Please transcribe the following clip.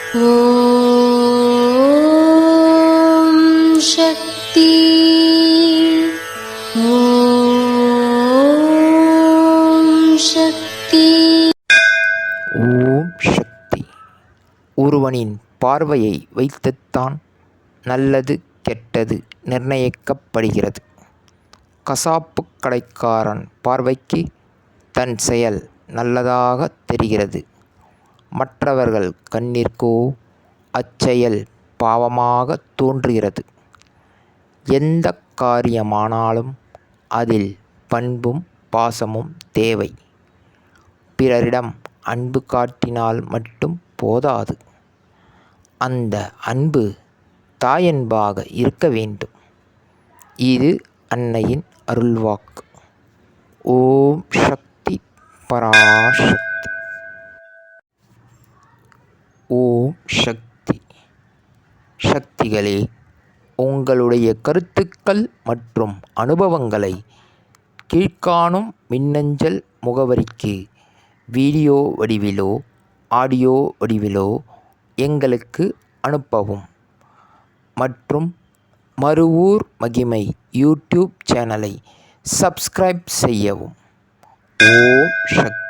ஓம் சக்தி. ஓம் சக்தி. ஓம் சக்தி. ஒருவனின் பார்வையை வைத்துத்தான் நல்லது கெட்டது நிர்ணயிக்கப்படுகிறது. கசாப்பு கடைக்காரன் பார்வைக்கு தன் செயல் நல்லதாக தெரிகிறது. மற்றவர்கள் கண்ணிற்கோ அச்செயல் பாவமாக தோன்றுகிறது. எந்த காரியமானாலும் அதில் பண்பும் பாசமும் தேவை. பிறரிடம் அன்பு காட்டினால் மட்டும் போதாது. அந்த அன்பு தாயன்பாக இருக்க வேண்டும். இது அன்னையின் அருள்வாக்கு. ஓம் சக்தி பராசக்தி. ஓம் சக்தி. சக்திகளே, உங்களுடைய கருத்துக்கள் மற்றும் அனுபவங்களை கீழ்காணும் மின்னஞ்சல் முகவரிக்கு வீடியோ வடிவிலோ ஆடியோ வடிவிலோ எங்களுக்கு அனுப்பவும். மற்றும் மறுவூர் மகிமை யூடியூப் சேனலை சப்ஸ்கிரைப் செய்யவும். ஓம் சக்தி.